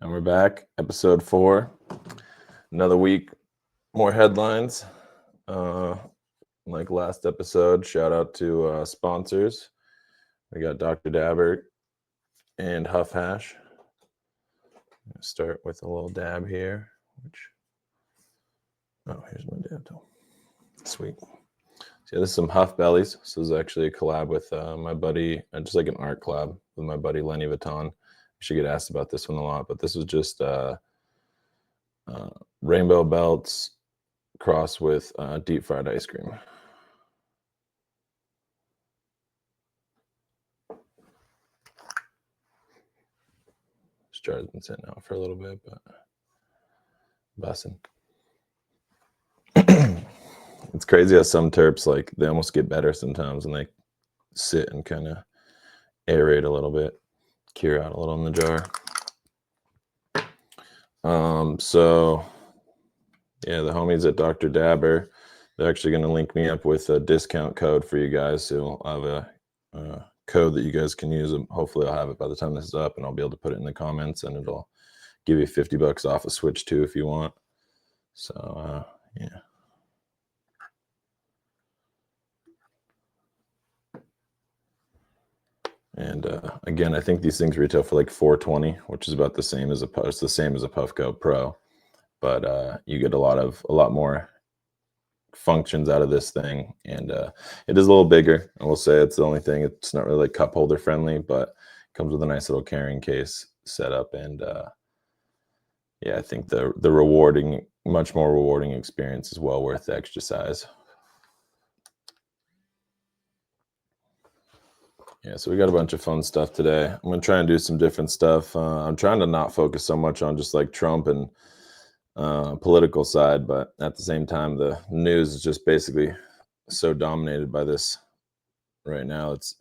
And we're back, episode 4. Another week, more headlines. Like last episode, shout out to sponsors. We got Dr. Dabber and Huff Hash. Start with a little dab here. Here's my dab tool. Sweet. So yeah, this is some Huff Bellies. So this is actually a collab with my buddy, just like an art collab with my buddy Lenny Vuitton. I should get asked about this one a lot, but this was just rainbow belts crossed with deep fried ice cream. Jar's been sitting out for a little bit, but bussin'. It's crazy how some terps, like, they almost get better sometimes and they sit and kind of aerate a little bit, cure out a little in the jar. So yeah, the homies at Dr. Dabber, they're actually going to link me up with a discount code for you guys. So I'll have a code that you guys can use. Hopefully I'll have it by the time this is up, and I'll be able to put it in the comments, and it'll give you $50 off a Switch too if you want. So yeah. And again, I think these things retail for like $420, which is about the same as a Puffco Pro, but you get a lot more functions out of this thing, and it is a little bigger. I will say it's the only thing. It's not really like cup holder friendly, but it comes with a nice little carrying case setup, and yeah, I think the much more rewarding experience is well worth the extra size. Yeah, so we got a bunch of fun stuff today. I'm going to try and do some different stuff. I'm trying to not focus so much on just like Trump and political side, but at the same time, the news is just basically so dominated by this right now. It's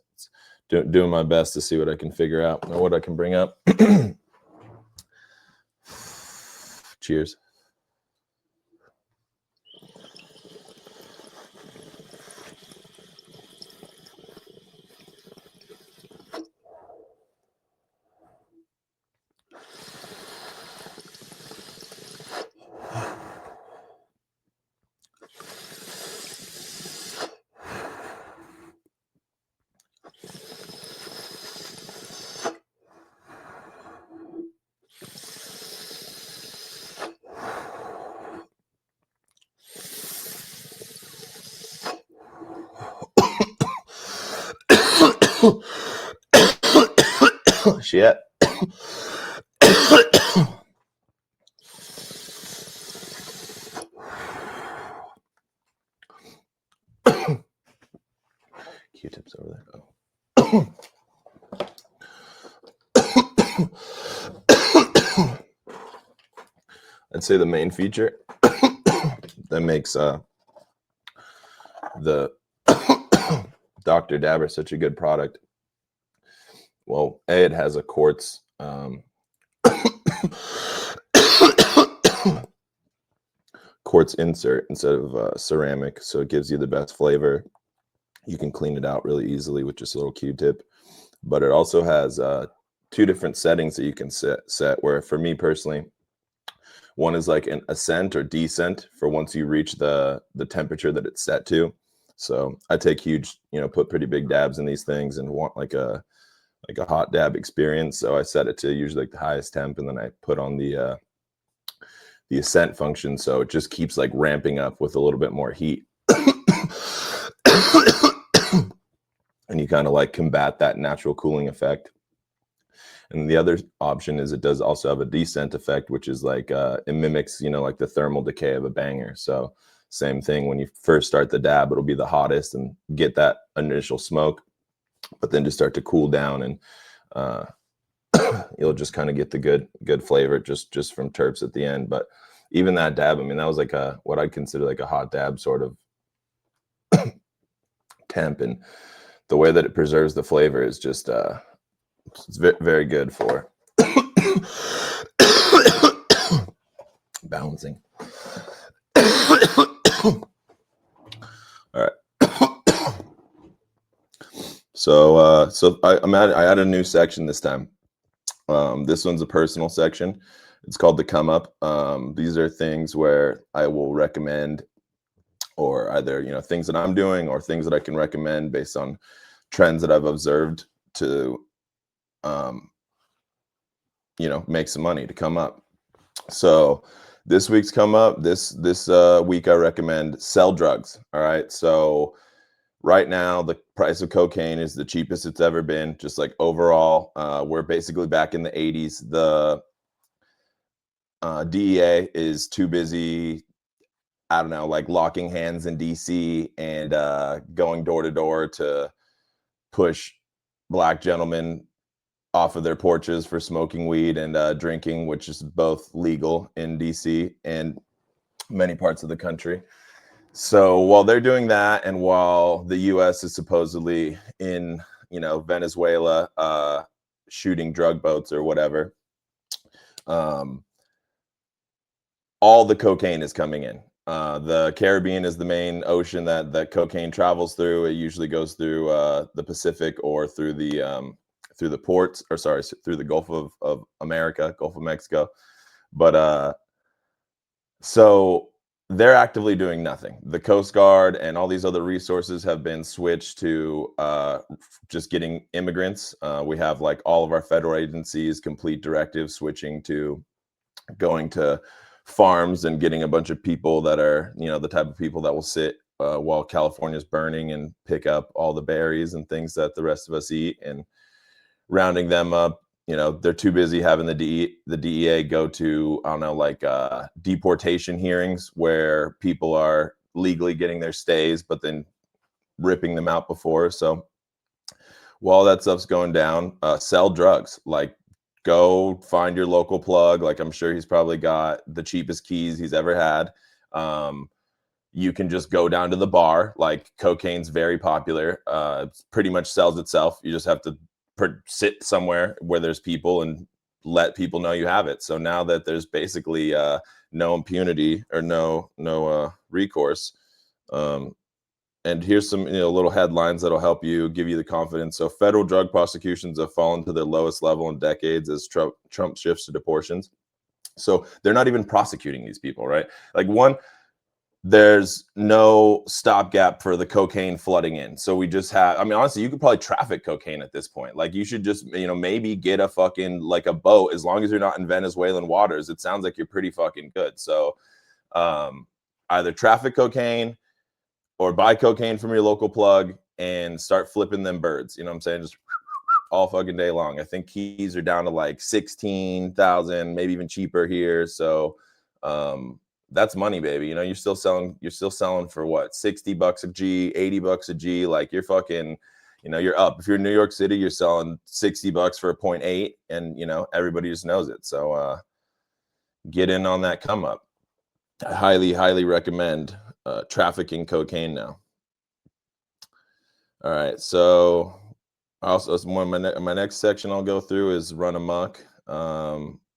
doing my best to see what I can figure out or what I can bring up. Cheers. Shit. Q-tips over there. Oh. I'd say the main feature that makes the Dr. Dabber such a good product. Well, it has a quartz quartz insert instead of ceramic, so it gives you the best flavor. You can clean it out really easily with just a little Q-tip, but it also has 2 different settings that you can set. Where for me personally, one is like an ascent or descent for once you reach the temperature that it's set to. So I take put pretty big dabs in these things and want like a hot dab experience. So I set it to usually like the highest temp, and then I put on the ascent function, so it just keeps like ramping up with a little bit more heat. And you kind of like combat that natural cooling effect. And the other option is it does also have a descent effect, which is like it mimics, like the thermal decay of a banger. So same thing, when you first start the dab, it'll be the hottest and get that initial smoke, but then just start to cool down, and you'll just kind of get the good flavor just from terps at the end. But even that dab, I mean, that was like what I'd consider like a hot dab sort of temp, and the way that it preserves the flavor is just it's very good for balancing. All right. So I added a new section this time. This one's a personal section. It's called the come up. These are things where I will recommend, or either things that I'm doing or things that I can recommend based on trends that I've observed to um, make some money to come up. So this week's come up. This week I recommend sell drugs. All right. So right now the price of cocaine is the cheapest it's ever been. Just like overall, we're basically back in the 80s. The DEA is too busy, I don't know, like locking hands in DC and going door to door to push black gentlemen off of their porches for smoking weed and drinking, which is both legal in DC and many parts of the country. So while they're doing that, and while the US is supposedly in, Venezuela, shooting drug boats or whatever, um, all the cocaine is coming in. The Caribbean is the main ocean that cocaine travels through. It usually goes through the Pacific or through the ports, or sorry, through the Gulf of America, Gulf of Mexico. But so they're actively doing nothing. The Coast Guard and all these other resources have been switched to just getting immigrants. We have like all of our federal agencies complete directives switching to going to farms and getting a bunch of people that are, the type of people that will sit while California's burning and pick up all the berries and things that the rest of us eat and rounding them up. They're too busy having the DEA go to, I don't know, like deportation hearings where people are legally getting their stays, but then ripping them out before. So while that stuff's going down, sell drugs. Like, go find your local plug. Like, I'm sure he's probably got the cheapest keys he's ever had. You can just go down to the bar. Like, cocaine's very popular. It pretty much sells itself. You just have to sit somewhere where there's people and let people know you have it. So now that there's basically no impunity or no recourse, and here's some little headlines that'll help you, give you the confidence. So federal drug prosecutions have fallen to their lowest level in decades as Trump shifts to deportations. So they're not even prosecuting these people, right? Like, one, there's no stopgap for the cocaine flooding in. So we just have, I mean, honestly, you could probably traffic cocaine at this point. Like, you should just, maybe get a fucking, like, a boat. As long as you're not in Venezuelan waters, it sounds like you're pretty fucking good. So either traffic cocaine or buy cocaine from your local plug and start flipping them birds. You know what I'm saying? Just all fucking day long. I think keys are down to like 16,000, maybe even cheaper here. So that's money, baby. You're still selling for what, $60 a G, $80 a G. Like, you're fucking, you're up. If you're in New York City, you're selling $60 for a 0.8, and everybody just knows it. So get in on that come up. I highly recommend trafficking cocaine now. All right, so also my next section I'll go through is run amok.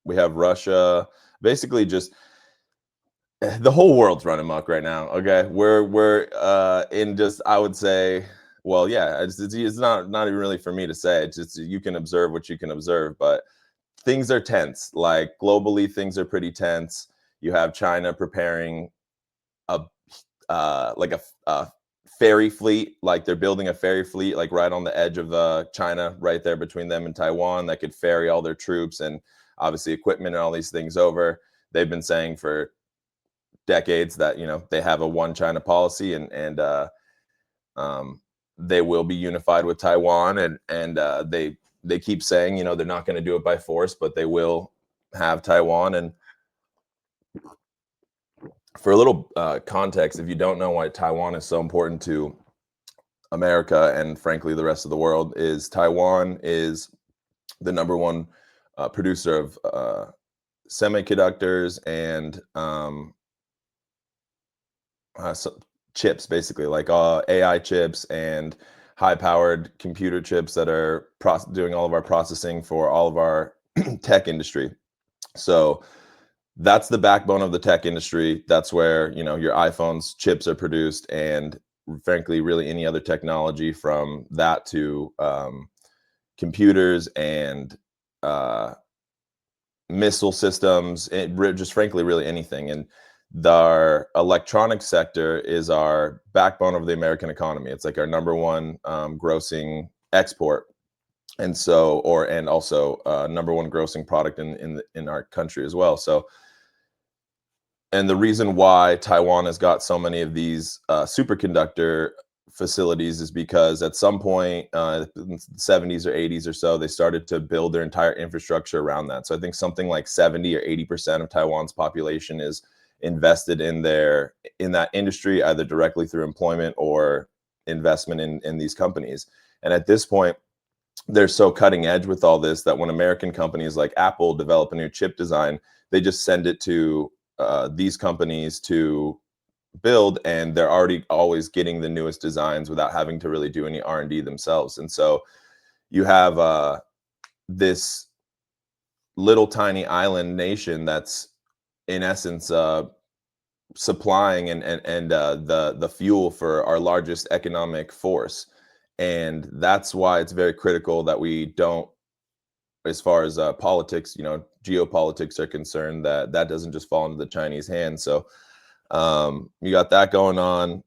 We have Russia, basically just the whole world's running amok right now. Okay, we're in, just, I would say, well, yeah, it's not even really for me to say. It's just, you can observe what you can observe, but things are tense. Like, globally, things are pretty tense. You have China preparing a ferry fleet. Like, they're building a ferry fleet, like, right on the edge of China, right there between them and Taiwan, that could ferry all their troops and obviously equipment and all these things over. They've been saying for decades that they have a one China policy, and they will be unified with Taiwan, and they keep saying they're not going to do it by force, but they will have Taiwan. And for a little context, if you don't know why Taiwan is so important to America and frankly the rest of the world, is Taiwan is the number one producer of semiconductors and chips, basically, like AI chips and high-powered computer chips that are doing all of our processing for all of our tech industry. So that's the backbone of the tech industry. That's where your iPhone's chips are produced, and frankly, really any other technology from that to computers and missile systems, just frankly, really anything. And our electronic sector is our backbone of the American economy. It's like our number one grossing export, and so and also number one grossing product in our country as well. So, and the reason why Taiwan has got so many of these superconductor facilities is because at some point in the 70s or 80s or so, they started to build their entire infrastructure around that. So I think something like 70 or 80% of Taiwan's population is invested in that industry, either directly through employment or investment in these companies. And at this point, they're so cutting edge with all this that when American companies like Apple develop a new chip design, they just send it to these companies to build, and they're already always getting the newest designs without having to really do any R&D themselves. And so you have this little tiny island nation that's in essence supplying and the fuel for our largest economic force. And that's why it's very critical that we don't, as far as politics, geopolitics are concerned, that doesn't just fall into the Chinese hands. So you got that going on.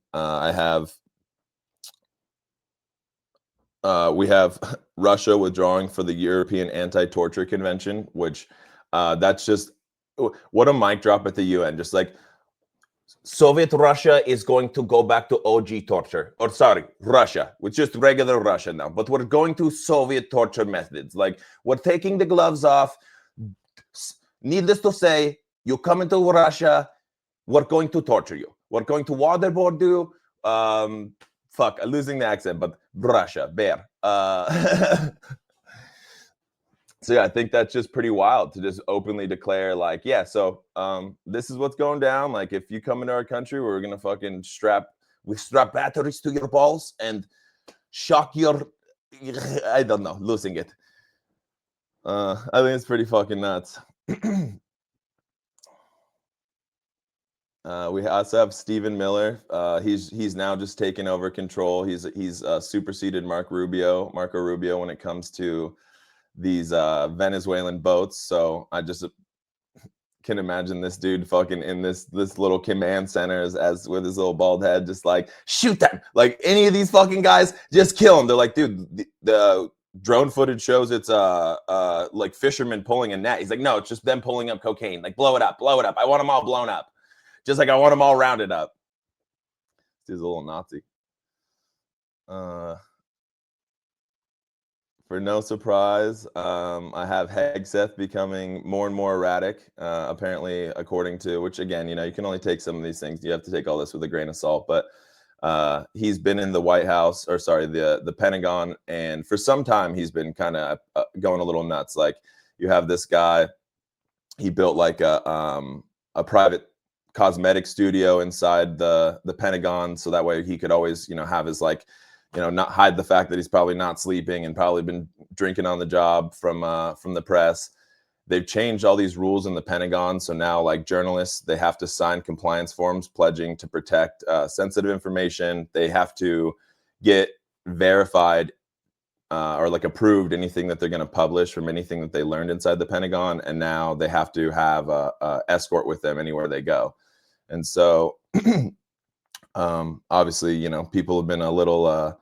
We have Russia withdrawing for the European Anti-Torture Convention, which that's just what a mic drop at the UN. Just like Soviet Russia is going to go back to OG torture, or sorry, Russia, with just regular Russia now, but we're going to Soviet torture methods. Like, we're taking the gloves off. Needless to say, you come into Russia, we're going to torture you. We're going to waterboard you. I'm losing the accent, but Russia, bear. So yeah, I think that's just pretty wild to just openly declare, like, yeah, so this is what's going down. Like, if you come into our country, we're gonna fucking strap batteries to your balls and shock your, I don't know, losing it. I think it's pretty fucking nuts. We also have Stephen Miller. He's now just taken over control. He's superseded Marco Rubio when it comes to these Venezuelan boats. So I just can imagine this dude fucking in this little command center as with his little bald head, just like, shoot them. Like, any of these fucking guys, just kill them. They're like, dude, the drone footage shows it's like fishermen pulling a net. He's like, no, it's just them pulling up cocaine. Like, blow it up. I want them all blown up. Just like I want them all rounded up. He's a little Nazi. For no surprise, I have Hegseth becoming more and more erratic. Apparently, according to, which again, you can only take some of these things. You have to take all this with a grain of salt. But he's been in the White House, or sorry, the Pentagon, and for some time he's been kind of going a little nuts. Like, you have this guy, he built like a private cosmetic studio inside the Pentagon, so that way he could always, have his, like, not hide the fact that he's probably not sleeping and probably been drinking on the job from the press. They've changed all these rules in the Pentagon, so now, like, journalists, they have to sign compliance forms pledging to protect sensitive information. They have to get verified or like approved anything that they're going to publish from anything that they learned inside the Pentagon, and now they have to have a escort with them anywhere they go. And so obviously, people have been a little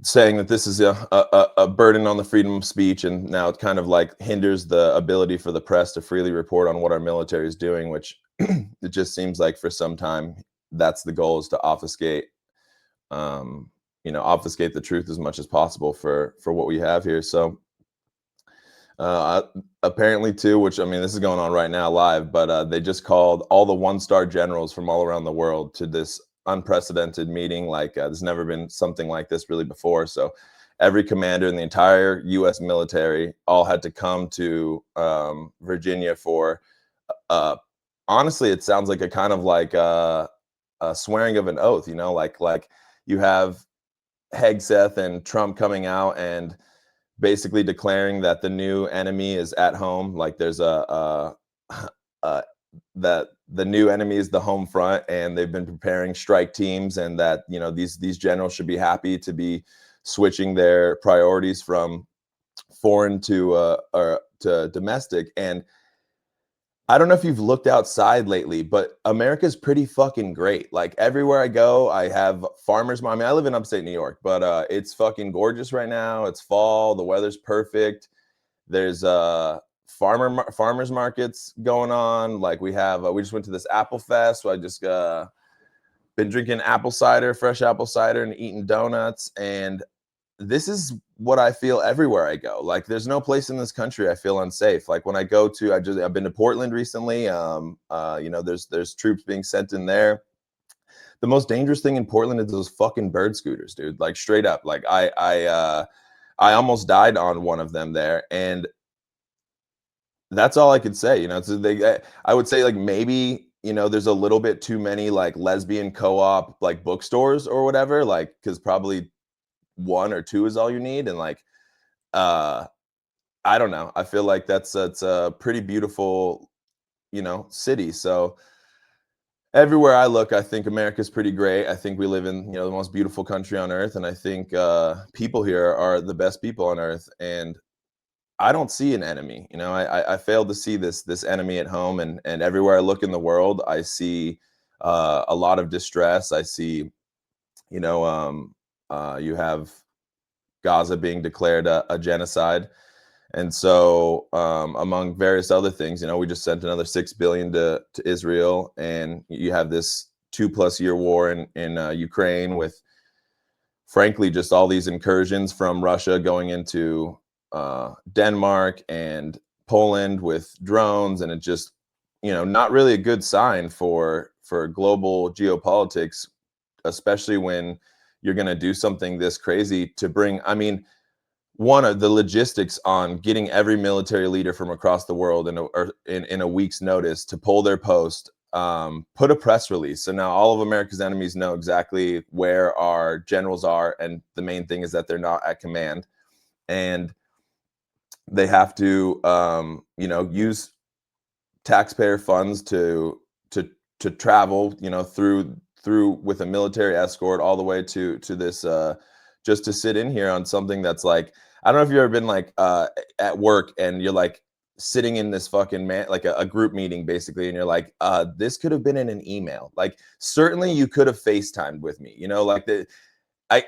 saying that this is a burden on the freedom of speech, and now it kind of like hinders the ability for the press to freely report on what our military is doing, which it just seems like for some time that's the goal, is to obfuscate obfuscate the truth as much as possible for what we have here. So apparently too, which, I mean, this is going on right now live, but they just called all the one-star generals from all around the world to this unprecedented meeting. Like, there's never been something like this really before. So every commander in the entire U.S. military all had to come to Virginia for, honestly, it sounds like a kind of like a swearing of an oath, like you have Hegseth and Trump coming out and basically declaring that the new enemy is at home. Like, there's that the new enemy is the home front, and they've been preparing strike teams, and that these generals should be happy to be switching their priorities from foreign to or to domestic. And I don't know if you've looked outside lately, but America's pretty fucking great. Like everywhere I go, I have farmers. I mean, I live in upstate New York, but it's fucking gorgeous right now. It's fall. The weather's perfect. There's farmers markets going on. Like we have, we just went to this Apple Fest. So I just been drinking apple cider, fresh apple cider, and eating donuts. And this is what I feel everywhere I go. Like there's no place in this country I feel unsafe. Like when I go to, I've been to Portland recently. There's troops being sent in there. The most dangerous thing in Portland is those fucking bird scooters, dude. Like straight up. Like I almost died on one of them there, and that's all I could say. I would say like maybe there's a little bit too many like lesbian co-op like bookstores or whatever. Like because probably one or two is all you need, and like I don't know, I feel like that's a pretty beautiful city. So everywhere I look, I think America's pretty great. I think we live in the most beautiful country on earth, and I think people here are the best people on earth. And I don't see an enemy. I fail to see this enemy at home, and everywhere I look in the world, I see a lot of distress. I see you have Gaza being declared a genocide. And so, among various other things, we just sent another $6 billion to Israel, and you have this 2+ year war in Ukraine with, frankly, just all these incursions from Russia going into Denmark and Poland with drones, and it just, not really a good sign for global geopolitics, especially when you're going to do something this crazy to bring. I mean, one of the logistics on getting every military leader from across the world in a week's notice to pull their post, put a press release. So now all of America's enemies know exactly where our generals are. And the main thing is that they're not at command. And they have to, use taxpayer funds to travel, through with a military escort all the way to this just to sit in here on something that's like, I don't know if you've ever been like at work and you're like sitting in this fucking like a group meeting basically, and you're like, this could have been in an email. Like certainly you could have FaceTimed with me, like I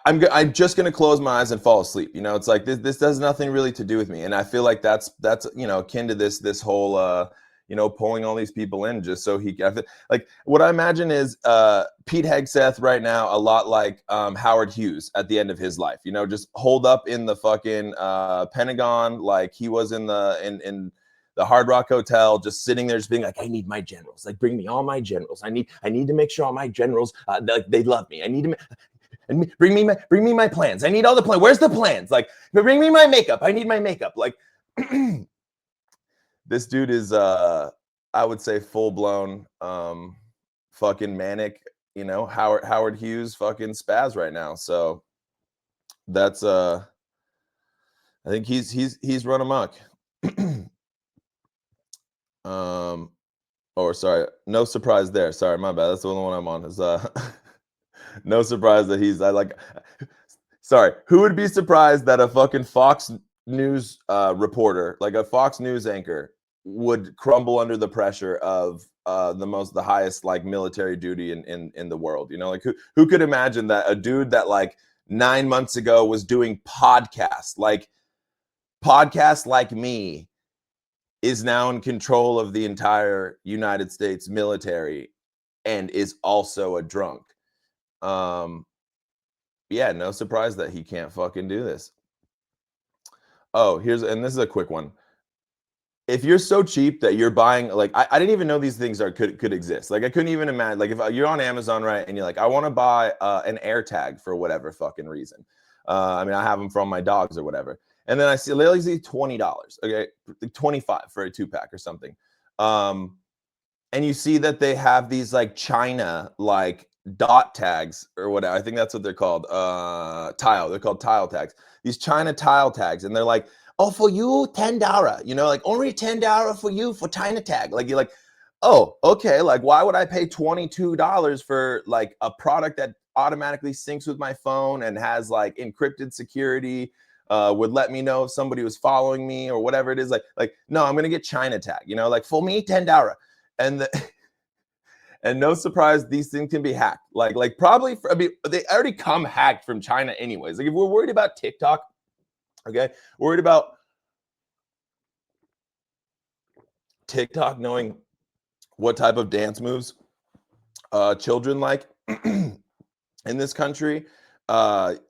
I'm just gonna close my eyes and fall asleep. It's like this does nothing really to do with me, and I feel like that's akin to this whole pulling all these people in just so he like what I imagine is Pete Hegseth right now a lot like Howard Hughes at the end of his life. Just holed up in the fucking Pentagon like he was in the Hard Rock Hotel, just sitting there, just being like, I need my generals. Like, bring me all my generals. I need to make sure all my generals, they love me. I need to. And bring me my plans. I need all the plans. Where's the plans? Like, bring me my makeup. I need my makeup. Like, this dude is, I would say, full blown, fucking manic. Howard Hughes fucking spaz right now. So that's, I think he's run amok. Or sorry, no surprise there. Sorry, my bad. That's the only one I'm on. Is no surprise that he's sorry, who would be surprised that a fucking Fox News reporter, like a Fox News anchor, would crumble under the pressure of the highest like military duty in the world? Like who could imagine that a dude that like 9 months ago was doing podcasts like me is now in control of the entire United States military and is also a drunk. Yeah, no surprise that he can't fucking do this. Oh, this is a quick one. If you're so cheap that you're buying, like, I didn't even know these things could exist. Like, I couldn't even imagine, like, if you're on Amazon, right, and you're like, I want to buy an AirTag for whatever fucking reason. I mean, I have them from my dogs or whatever. And then I see $20, okay, like 25 for a 2-pack or something. And you see that they have these like China like dot tags or whatever. I think that's what they're called. They're called tile tags. These China tile tags, and they're like, oh, for you $10, like only $10 for you for China tag. Like you're like, oh, okay. Like why would I pay $22 for like a product that automatically syncs with my phone and has like encrypted security? would let me know if somebody was following me or whatever it is. Like no, I'm gonna get China tag, like for me $10. And and no surprise, these things can be hacked. Like probably I mean, they already come hacked from China anyways. Like if we're worried about TikTok, okay, worried about TikTok knowing what type of dance moves children like in this country,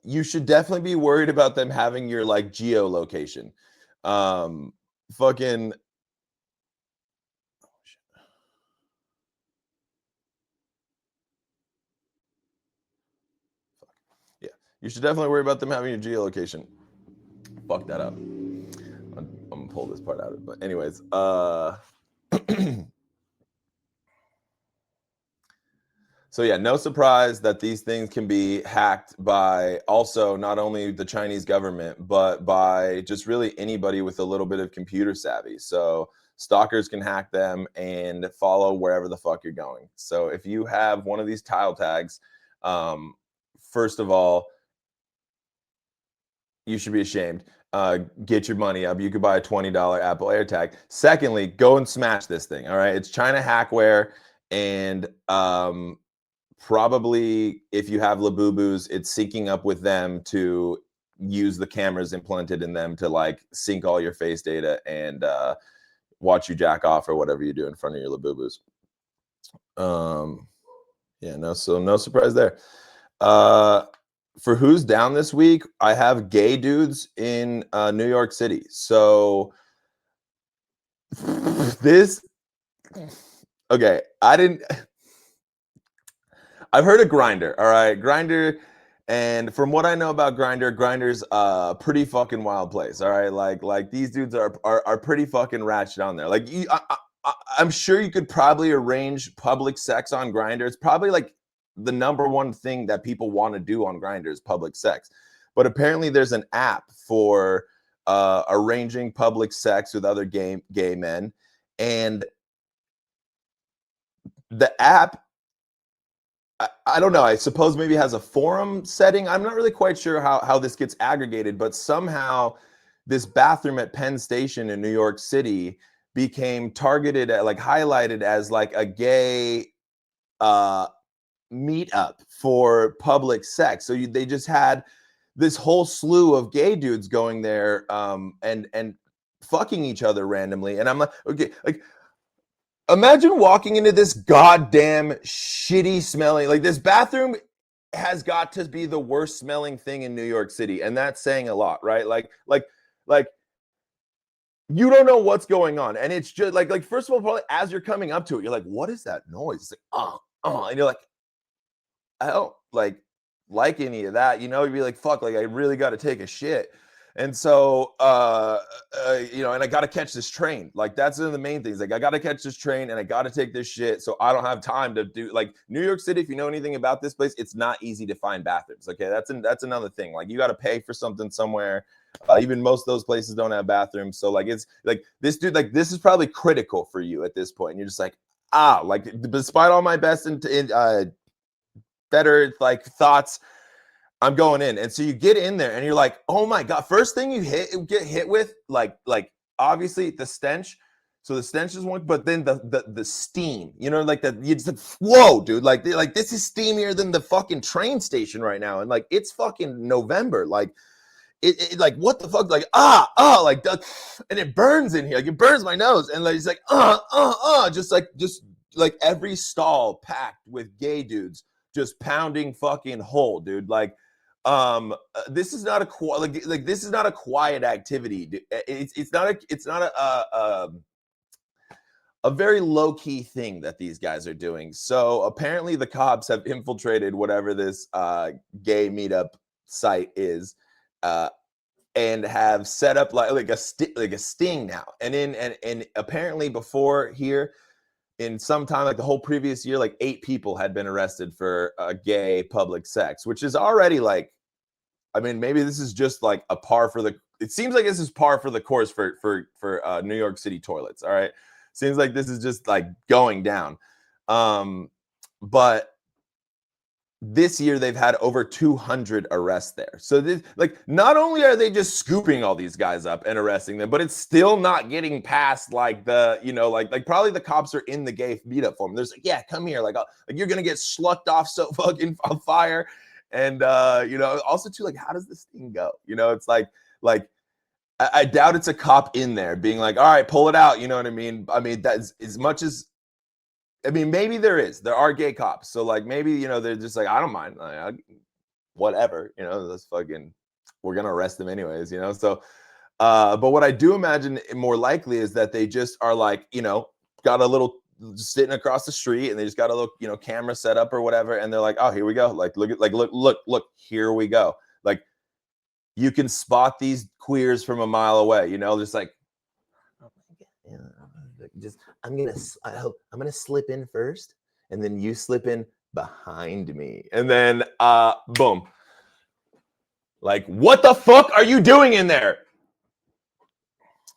you should definitely be worried about them having your like geolocation. Fucking yeah, you should definitely worry about them having your geolocation. Fuck that up. I'm gonna pull this part out of it, but anyways, so yeah, no surprise that these things can be hacked by also not only the Chinese government, but by just really anybody with a little bit of computer savvy. So stalkers can hack them and follow wherever the fuck you're going. So if you have one of these tile tags, um, first of all, you should be ashamed. Get your money up. You could buy a $20 Apple AirTag. Secondly, go and smash this thing. All right, it's China hackware, and probably if you have Labubus, it's syncing up with them to use the cameras implanted in them to like sync all your face data and watch you jack off or whatever you do in front of your Labubus. Yeah, no surprise there. For who's down this week, I have gay dudes in New York City. So this okay, I've heard of Grinder. All right, Grinder, and from what I know about Grinder's a pretty fucking wild place. All right, like these dudes are pretty fucking ratchet on there. Like I'm sure you could probably arrange public sex on Grinder. It's probably like the number one thing that people want to do on Grindr is public sex. But apparently, there's an app for arranging public sex with other gay men, and the app I don't know. I suppose maybe it has a forum setting. I'm not really quite sure how this gets aggregated, but somehow this bathroom at Penn Station in New York City became targeted at like highlighted as like a gay uh meetup for public sex. So they just had this whole slew of gay dudes going there and fucking each other randomly. And I'm like, okay, like imagine walking into this goddamn shitty smelling, like this bathroom has got to be the worst smelling thing in New York City, and that's saying a lot, right? Like you don't know what's going on, and it's just like first of all, probably as you're coming up to it, you're like, what is that noise? It's like and you're like, I don't like any of that, you'd be like, fuck, like I really got to take a shit. And so and I got to catch this train. Like that's one of the main things. Like I got to catch this train and I got to take this shit. So I don't have time to do like New York City. If you know anything about this place, it's not easy to find bathrooms. Okay, that's another thing. Like you got to pay for something somewhere. Even most of those places don't have bathrooms. So like it's like this dude, like this is probably critical for you at this point. And you're just like, like despite all my best and better like thoughts, I'm going in. And so you get in there and you're like, oh my God. First thing you get hit with, like obviously the stench. So the stench is one, but then the steam, like that, you just like, whoa, dude, like this is steamier than the fucking train station right now. And like, it's fucking November. Like it like, what the fuck? Like, like, and it burns in here. Like it burns my nose. And like, it's like, just like every stall packed with gay dudes just pounding fucking hole, dude. Like, this is not like this is not a quiet activity. It's not a very low key thing that these guys are doing. So apparently the cops have infiltrated whatever this gay meetup site is, and have set up like a sting now. And apparently before here, in some time, like the whole previous year, like 8 people had been arrested for gay public sex, which is already like, I mean, maybe this is just like a par for the. It seems like this is par for the course for New York City toilets. All right, seems like this is just like going down. But this year they've had over 200 arrests there. So this, like, not only are they just scooping all these guys up and arresting them, but it's still not getting past like the, like probably the cops are in the gay meetup for them. There's like, yeah, come here, like you're gonna get slucked off so fucking on fire, and also too, like, how does this thing go? It's like I doubt it's a cop in there being like, all right, pull it out. You know what I mean? I mean, that's as much as, I mean, maybe there are gay cops. So like, maybe, they're just like, I don't mind. Whatever, that's fucking, we're going to arrest them anyways, So, but what I do imagine more likely is that they just are like, got a little sitting across the street and they just got a little, camera set up or whatever. And they're like, oh, here we go. Like, look, here we go. Like, you can spot these queers from a mile away, just like, oh my God, just I'm gonna slip in first, and then you slip in behind me, and then boom. Like, what the fuck are you doing in there?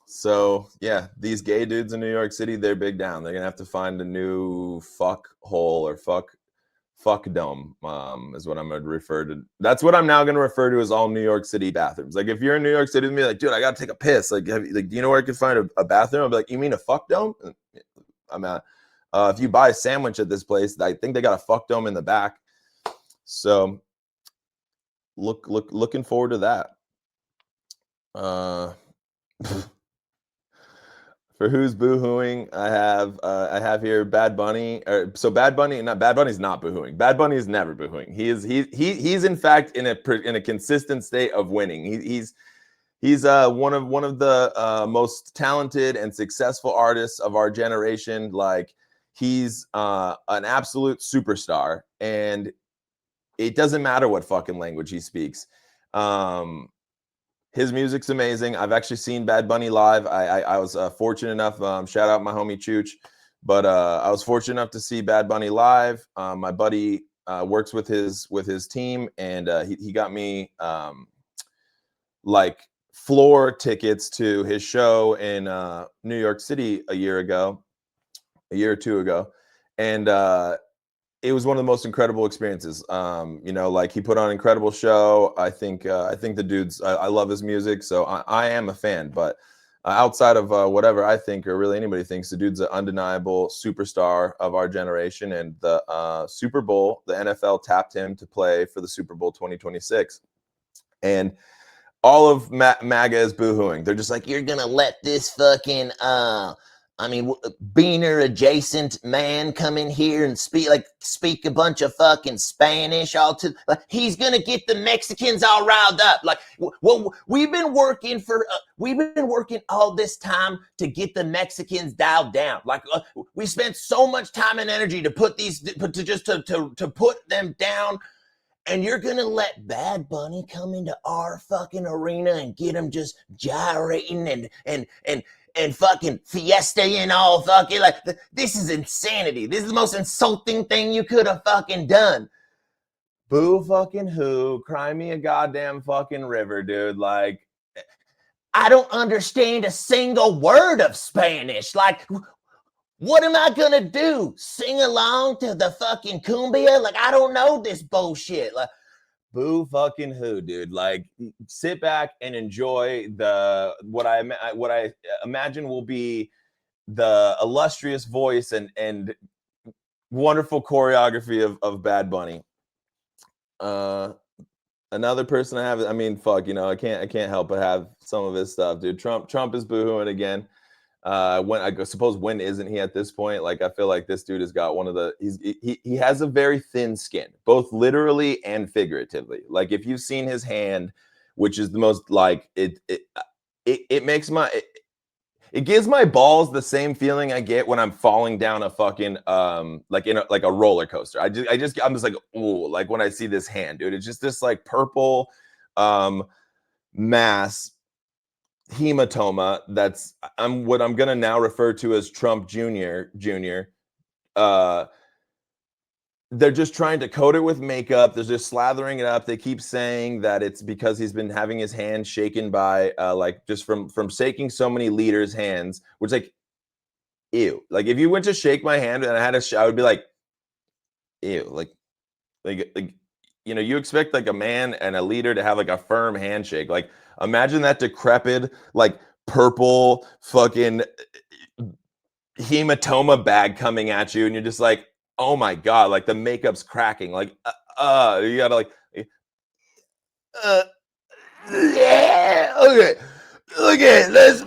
So yeah, these gay dudes in New York City, they're big down. They're gonna have to find a new fuck hole or fuck dome, is what I'm gonna refer to. That's what I'm now gonna refer to as all New York City bathrooms. Like, if you're in New York City with me, like, dude, I gotta take a piss. Like, do you know where I can find a bathroom? I'll be like, you mean a fuck dome? I'm at. If you buy a sandwich at this place, I think they got a fuck dome in the back. So looking forward to that. For who's boohooing, I have here Bad Bunny. So Bad Bunny's not boohooing. Bad Bunny is never boohooing. He's in fact in a consistent state of winning. He's one of the most talented and successful artists of our generation. Like, he's an absolute superstar, and it doesn't matter what fucking language he speaks. His music's amazing. I've actually seen Bad Bunny live. I was fortunate enough. Shout out my homie Chooch, but I was fortunate enough to see Bad Bunny live. My buddy works with his team, and he got me like floor tickets to his show in New York City a year or two ago, and it was one of the most incredible experiences. Like, he put on an incredible show. I think the dude's, I love his music, so I am a fan. But outside of whatever I think or really anybody thinks, the dude's an undeniable superstar of our generation. And the Super Bowl, the NFL tapped him to play for the Super Bowl 2026, and all of MAGA is boohooing. They're just like, you're gonna let this fucking beaner adjacent man come in here and speak a bunch of fucking Spanish like, he's gonna get the Mexicans all riled up. Like, well, we've been working all this time to get the Mexicans dialed down. Like, we spent so much time and energy to put them down. And you're gonna let Bad Bunny come into our fucking arena and get him just gyrating and fucking fiestaing all fucking, like, this is insanity. This is the most insulting thing you could have fucking done. Boo fucking who? Cry me a goddamn fucking river, dude. Like, I don't understand a single word of Spanish. Like, what am I gonna do? Sing along to the fucking cumbia? Like, I don't know this bullshit. Like, boo fucking who, dude. Like, sit back and enjoy what I imagine will be the illustrious voice and wonderful choreography of Bad Bunny. Another person I have, I mean, fuck, I can't help but have some of his stuff, dude. Trump is boohooing again. When I suppose, when isn't he at this point? Like, I feel like this dude has got he has a very thin skin, both literally and figuratively. Like, if you've seen his hand, which is the most, like, it makes it gives my balls the same feeling I get when I'm falling down a fucking like a roller coaster. I'm just like, ooh, like, when I see this hand, dude. It's just this like purple mass hematoma that's what I'm gonna now refer to as Trump Jr. They're just trying to coat it with makeup. They're just slathering it up. They keep saying that it's because he's been having his hand shaken by like, just from shaking so many leaders' hands, which, like, ew. Like, if you went to shake my hand and I would be like, ew. Like, like you expect like a man and a leader to have like a firm handshake. Like imagine that decrepit, like purple fucking hematoma bag coming at you, and you're just like, oh my god, like the makeup's cracking. Like, you gotta like, uh, yeah, okay, let's,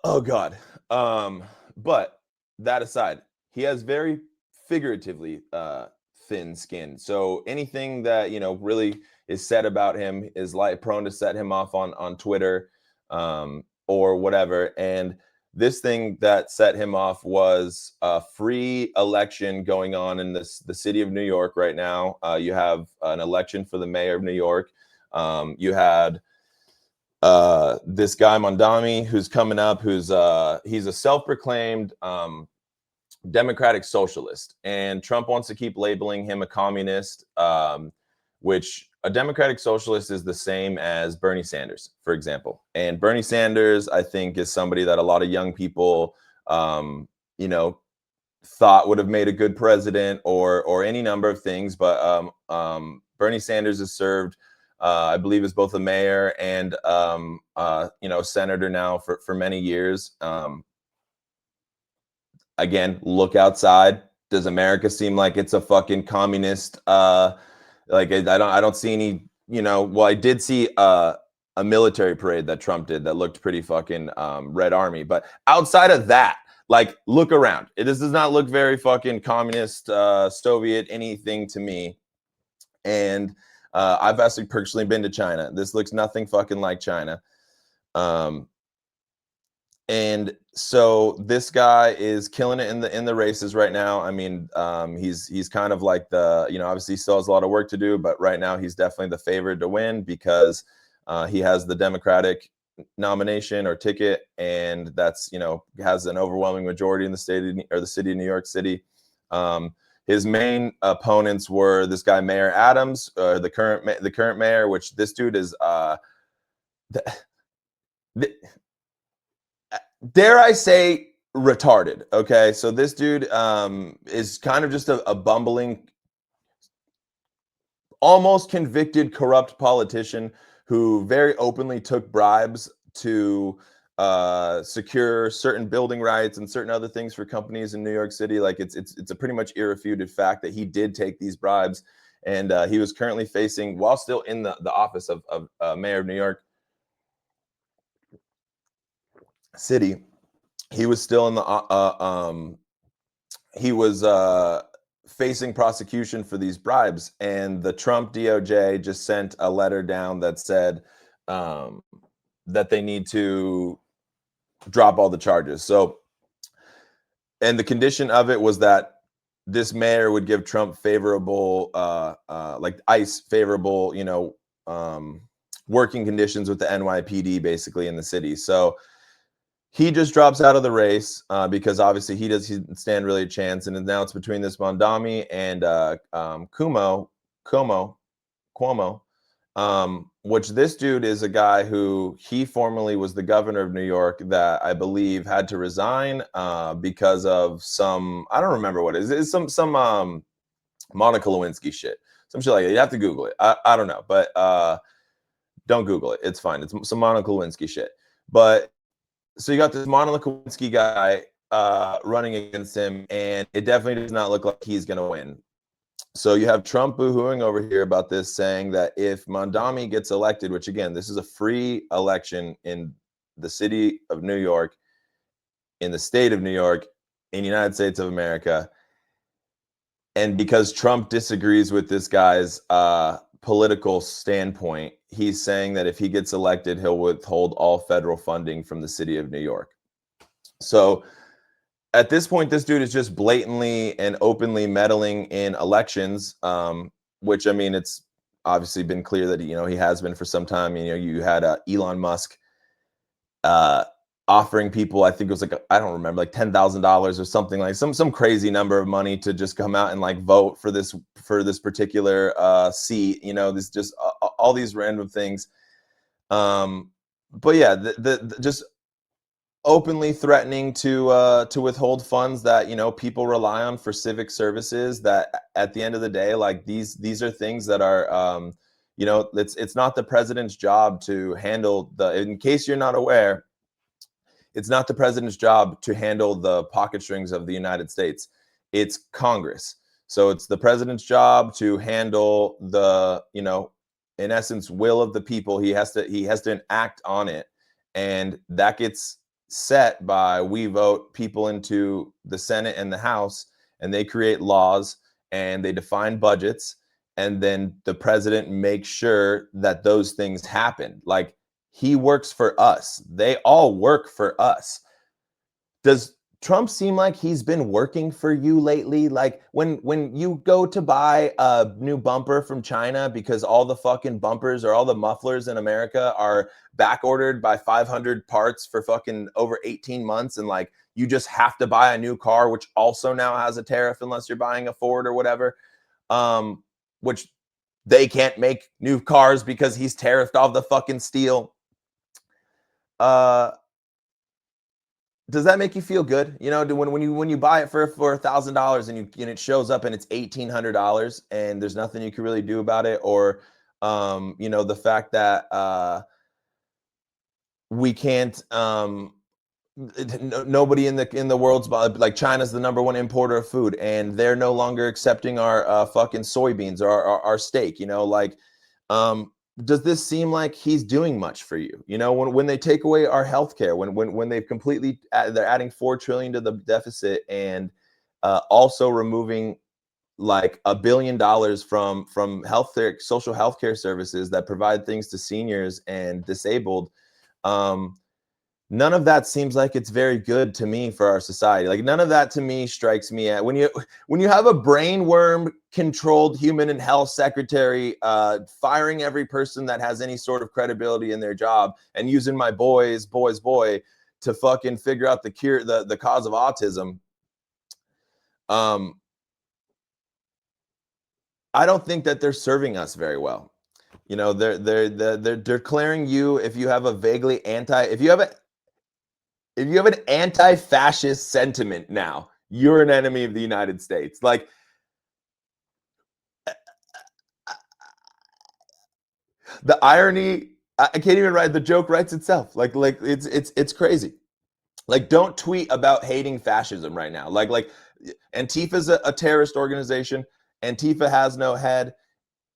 oh god. But that aside, he has very figuratively thin skin. So anything that really is said about him is like prone to set him off on Twitter, or whatever. And this thing that set him off was a free election going on in the city of New York right now. You have an election for the mayor of New York. You had this guy Mondami who's coming up, who's he's a self-proclaimed democratic socialist, and Trump wants to keep labeling him a communist, which a democratic socialist is the same as Bernie Sanders, for example. And Bernie Sanders, I think, is somebody that a lot of young people you know thought would have made a good president, or any number of things. But Bernie Sanders has served, I believe, as both a mayor and senator now for many years. Again, look outside. Does America seem like it's a fucking communist? Like I don't see any. Well, I did see a military parade that Trump did that looked pretty fucking Red Army. But outside of that, like, look around. This does not look very fucking communist, Soviet, anything to me. And I've actually personally been to China. This looks nothing fucking like China. And so this guy is killing it in the races right now. I mean, he's kind of like obviously he still has a lot of work to do, but right now he's definitely the favorite to win because he has the Democratic nomination or ticket, and that's has an overwhelming majority in the the city of New York City. His main opponents were this guy Mayor Adams, the current mayor, which this dude is the, dare I say, retarded. Okay, so this dude is kind of just a bumbling, almost convicted corrupt politician who very openly took bribes to secure certain building rights and certain other things for companies in New York City. Like it's a pretty much irrefuted fact that he did take these bribes, and he was currently facing, while still in the office of mayor of New York City, he was still in the he was facing prosecution for these bribes, and the Trump DOJ just sent a letter down that said that they need to drop all the charges. So, and the condition of it was that this mayor would give Trump favorable, like ICE favorable, working conditions with the NYPD, basically, in the city. So he just drops out of the race because obviously he doesn't stand really a chance. And now it's between this Mondami and Cuomo, which this dude is a guy who he formerly was the governor of New York that I believe had to resign because of some, I don't remember what it is. It's some Monica Lewinsky shit, some shit like that. You have to Google it. I don't know, but don't Google it. It's fine. It's some Monica Lewinsky shit. But so you got this Monica Lewinsky guy running against him, and it definitely does not look like he's going to win. So you have Trump boohooing over here about this, saying that if Mondami gets elected, which again, this is a free election in the city of New York, in the state of New York, in the United States of America, and because Trump disagrees with this guy's political standpoint, he's saying that if he gets elected, he'll withhold all federal funding from the city of New York. So at this point, this dude is just blatantly and openly meddling in elections, which, I mean, it's obviously been clear that he has been for some time. You had Elon Musk offering people, I think it was like, I don't remember, like $10,000 or something, like some crazy number of money to just come out and like vote for this particular seat. This just all these random things. But yeah, just openly threatening to withhold funds that people rely on for civic services. That at the end of the day, like these are things that are it's not the president's job to handle the. In case you're not aware, it's not the president's job to handle the pocket strings of the United States. It's Congress. So it's the president's job to handle the, in essence, will of the people. He has to act on it. And that gets set by we vote people into the Senate and the House, and they create laws and they define budgets. And then the president makes sure that those things happen. Like, he works for us. They all work for us. Does Trump seem like he's been working for you lately? Like when you go to buy a new bumper from China because all the fucking bumpers or all the mufflers in America are back ordered by 500 parts for fucking over 18 months, and like you just have to buy a new car, which also now has a tariff unless you're buying a Ford or whatever. Which they can't make new cars because he's tariffed off the fucking steel. uh does that make you feel good? When you buy it for $1,000 and it shows up and it's $1,800 and there's nothing you can really do about it, or the fact that we can't nobody in the world's, like, China's the number one importer of food and they're no longer accepting our fucking soybeans or our steak. Like, does this seem like he's doing much for you? When they take away our healthcare, when they've completely they're adding 4 trillion to the deficit, and also removing like $1 billion from healthcare, social healthcare services that provide things to seniors and disabled. um None of that seems like it's very good to me for our society. Like, none of that to me strikes me at when you have a brain worm controlled human and health secretary firing every person that has any sort of credibility in their job and using my boy to fucking figure out the cause of autism. um I don't think that they're serving us very well. They're declaring you, if you have a vaguely anti if you have an anti-fascist sentiment now, you're an enemy of the United States. Like, the irony, I can't even write, the joke writes itself. Like it's crazy. Like, don't tweet about hating fascism right now. Like Antifa's a terrorist organization. Antifa has no head.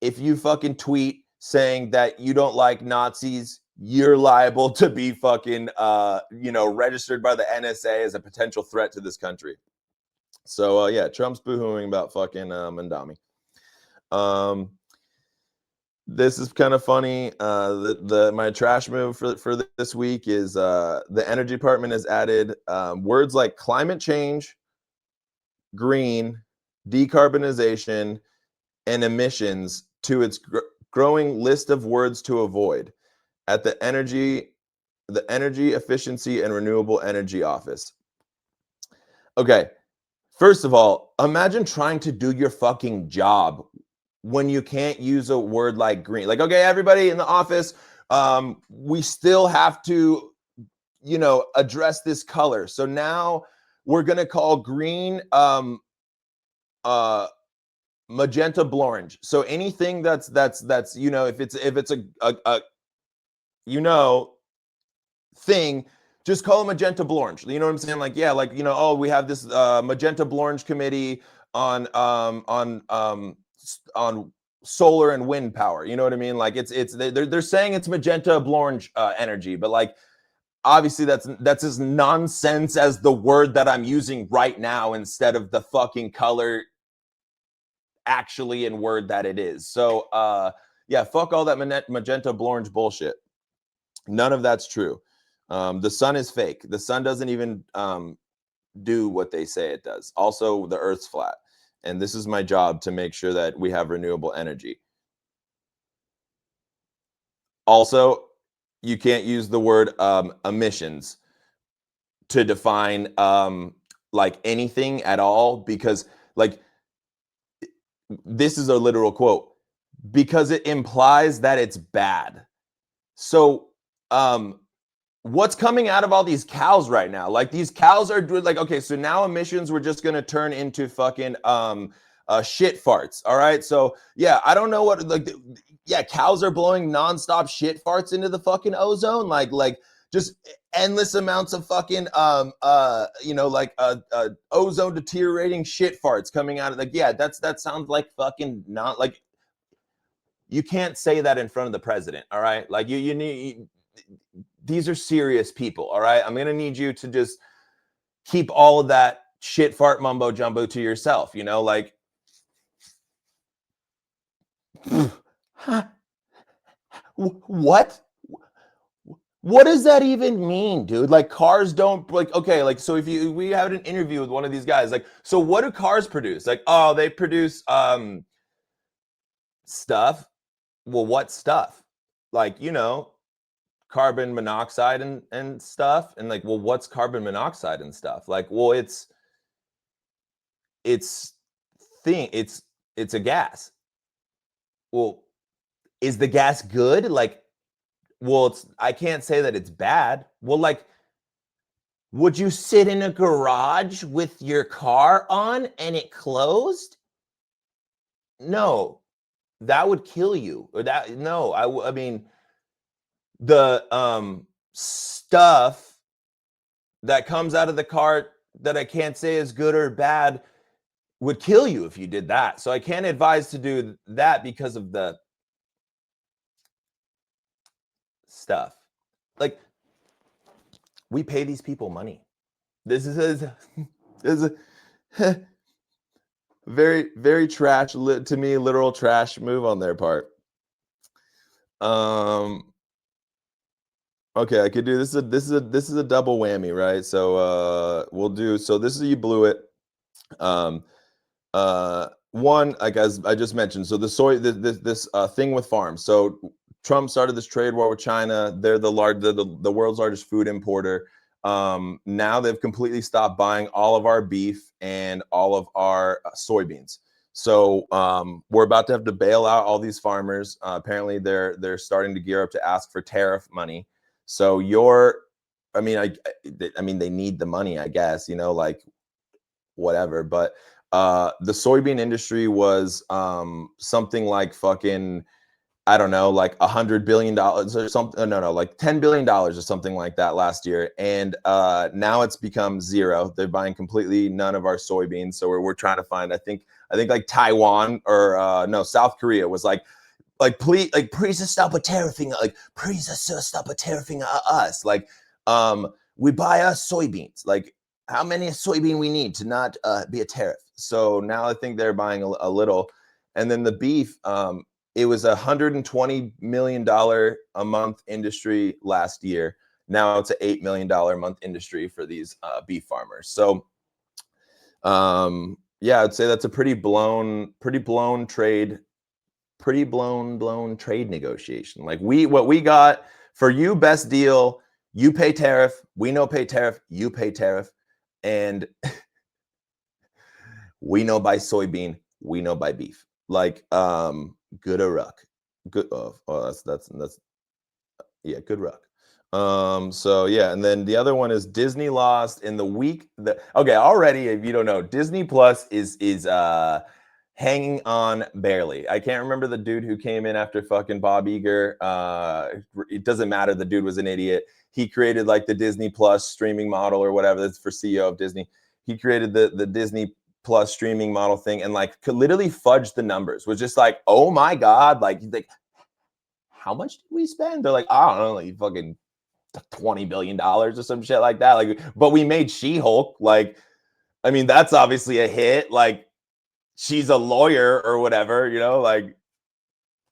If you fucking tweet saying that you don't like Nazis, you're liable to be fucking registered by the NSA as a potential threat to this country. So yeah, Trump's boohooing about fucking Mandami. Um, this is kind of funny. The my trash move for this week is the Energy Department has added words like climate change, green, decarbonization, and emissions to its growing list of words to avoid at the Energy Efficiency and Renewable Energy Office. Okay, first of all, imagine trying to do your fucking job when you can't use a word like green. Like, okay, everybody in the office, we still have to, address this color. So now we're gonna call green uh magenta blorange. So anything that's if it's a thing, just call it magenta blorange. You know what I'm saying? Like, yeah, like, oh, we have this magenta blorange committee on solar and wind power. You know what I mean? Like, they're saying it's magenta blorange energy, but like, obviously that's as nonsense as the word that I'm using right now instead of the fucking color actually in word that it is. So yeah, fuck all that magenta blorange bullshit. None of that's true. The sun is fake. The sun doesn't even do what they say it does. Also, the earth's flat. And this is my job to make sure that we have renewable energy. Also, you can't use the word emissions to define like anything at all, because like, this is a literal quote, because it implies that it's bad. So what's coming out of all these cows right now? Like these cows are doing like, okay, so now emissions were just gonna turn into fucking shit farts. All right. So yeah, I don't know what like yeah, cows are blowing nonstop shit farts into the fucking ozone, like just endless amounts of fucking ozone deteriorating shit farts coming out of like, yeah, that sounds like fucking not like you can't say that in front of the president, all right? Like you need these are serious people, all right? I'm gonna need you to just keep all of that shit fart mumbo jumbo to yourself, you know, like what? What does that even mean, dude? Like cars don't like okay, like so if you we had an interview with one of these guys, like, so what do cars produce? Like, oh, they produce stuff. Well, what stuff? Like, you know, carbon monoxide and stuff. And like, well, what's carbon monoxide and stuff? Like, well, it's it's a gas. Well, is the gas good? Like, well, it's I can't say that it's bad. Well, like, would you sit in a garage with your car on and it closed? No, that would kill you. Or that no, I mean the stuff that comes out of the car that I can't say is good or bad would kill you if you did that. So I can't advise to do that because of the stuff. Like we pay these people money. This is a very very trash to me literal trash move on their part. Okay, I could do this is a double whammy, right? So we'll do so this is you blew it. Um one, like as I just mentioned, so the soy this thing with farms. So Trump started this trade war with China. They're the world's largest food importer. Now they've completely stopped buying all of our beef and all of our soybeans. So we're about to have to bail out all these farmers. Apparently, they're starting to gear up to ask for tariff money. So I mean, I mean, they need the money, I guess. You know, like whatever. But the soybean industry was something like fucking I don't know, like $100 billion or something. No, like $10 billion or something like that last year. And now it's become zero. They're buying completely none of our soybeans. So we're trying to find, I think like Taiwan or no, South Korea was please stop with tariffing, like please stop with tariffing us. Like we buy us soybeans. Like how many soybean we need to not be a tariff. So now I think they're buying a little. And then the beef, it was $120 million a month industry last year. Now it's an $8 million a month industry for these beef farmers. So, yeah, I'd say that's a pretty blown trade negotiation. Like what we got for you, best deal. You pay tariff. We know pay tariff. You pay tariff, and we know buy soybean. We know buy beef. Like good a ruck. Good. Oh, that's yeah, good ruck. So yeah, and then the other one is Disney lost in the week that okay, already if you don't know, Disney Plus is hanging on barely. I can't remember the dude who came in after fucking Bob Iger. It doesn't matter, the dude was an idiot. He created like the Disney Plus streaming model or whatever. That's for CEO of Disney. He created the Disney Plus streaming model thing and like could literally fudge the numbers. Was just like, oh my god, like how much did we spend? They're like, I don't know, like fucking $20 billion or some shit like that. Like, but we made She-Hulk. Like, I mean, that's obviously a hit. Like, she's a lawyer or whatever, you know, like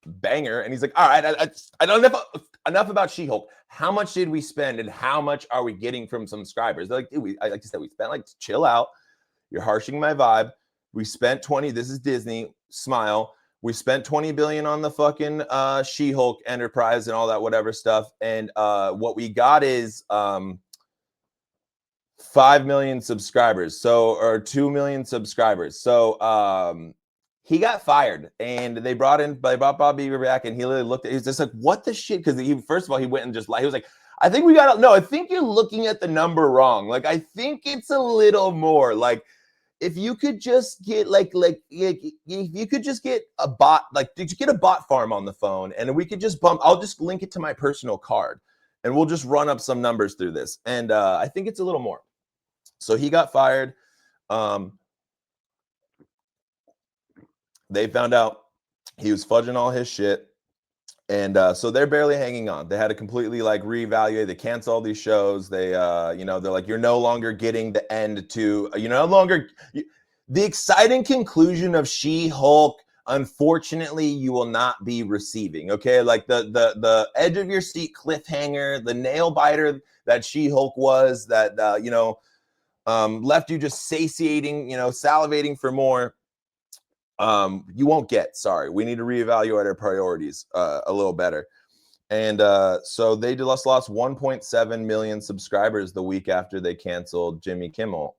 banger. And he's like, all right, I don't enough about She-Hulk. How much did we spend and how much are we getting from subscribers? They're like, dude, like you said, we spent like chill out. You're harshing my vibe. We spent 20. This is Disney. Smile. We spent 20 billion on the fucking She-Hulk enterprise and all that whatever stuff. And what we got is 5 million subscribers. So or 2 million subscribers. So he got fired and they brought Bob Iger back and he literally looked at he's just like, what the shit? Because he first of all he went and just he was like, I think we got no. I think you're looking at the number wrong. Like I think it's a little more. Like if you could just get if you could just get a bot. Like did you get a bot farm on the phone, and we could just bump. I'll just link it to my personal card, and we'll just run up some numbers through this. And I think it's a little more. So he got fired. They found out he was fudging all his shit. And so they're barely hanging on. They had to completely like reevaluate. They cancel all these shows. They, they're like, you're no longer getting the end to, the exciting conclusion of She-Hulk. Unfortunately, you will not be receiving. Okay, like the edge of your seat cliffhanger, the nail biter that She-Hulk was, that left you just satiating, salivating for more. You won't get. Sorry, we need to reevaluate our priorities a little better. And so they just lost 1.7 million subscribers the week after they canceled Jimmy Kimmel,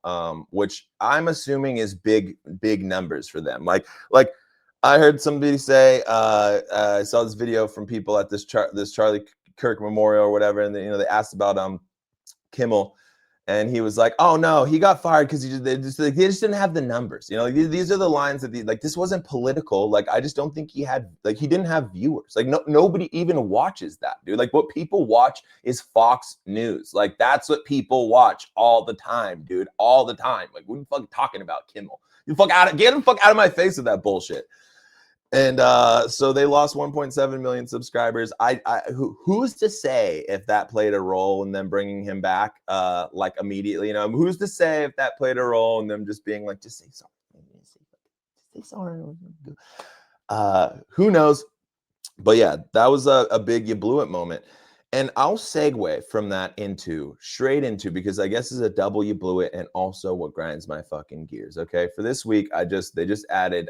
which I'm assuming is big numbers for them. Like I heard somebody say, I saw this video from people at this Charlie Kirk memorial or whatever, and they asked about Kimmel. And he was like, "Oh no, he got fired because they just didn't have the numbers." These are the lines that this wasn't political. Like I just don't think he didn't have viewers. Like nobody even watches that, dude. Like what people watch is Fox News. Like that's what people watch all the time, dude, all the time. Like what are you fucking talking about, Kimmel? Get the fuck out of my face with that bullshit. And so they lost 1.7 million subscribers. Who's to say if that played a role in them bringing him back like immediately? Who's to say if that played a role in them just being like, just say sorry, say sorry. Who knows? But yeah, that was a big you blew it moment. And I'll segue from that straight into, because I guess it's a double you blew it, and also what grinds my fucking gears. Okay, for this week, they just added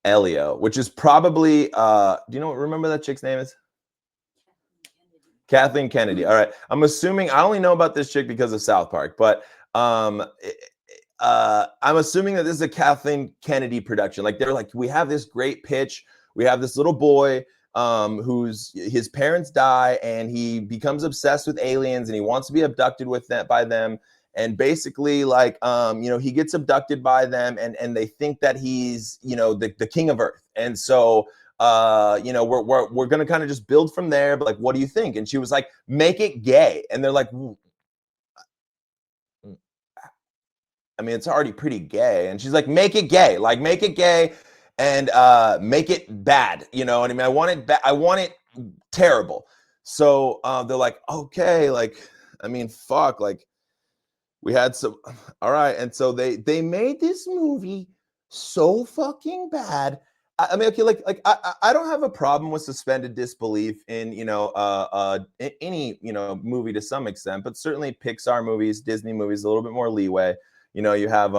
Elio, which is probably remember that chick's name is? Kathleen Kennedy. All right. I'm assuming, I only know about this chick because of South Park, but I'm assuming that this is a Kathleen Kennedy production. Like they're like, we have this great pitch. We have this little boy his parents die, and he becomes obsessed with aliens, and he wants to be abducted by them. And basically, he gets abducted by them, and they think that he's, the king of Earth. And so, we're going to kind of just build from there. But like, what do you think? And she was like, make it gay. And they're like, I mean, it's already pretty gay. And she's like, make it gay, and make it bad. You know what I mean? I want it bad. I want it terrible. So they're like, okay, fuck, we had some, all right. And so they made this movie so fucking bad. I mean, okay, I don't have a problem with suspended disbelief in, any, movie to some extent, but certainly Pixar movies, Disney movies, a little bit more leeway. You have,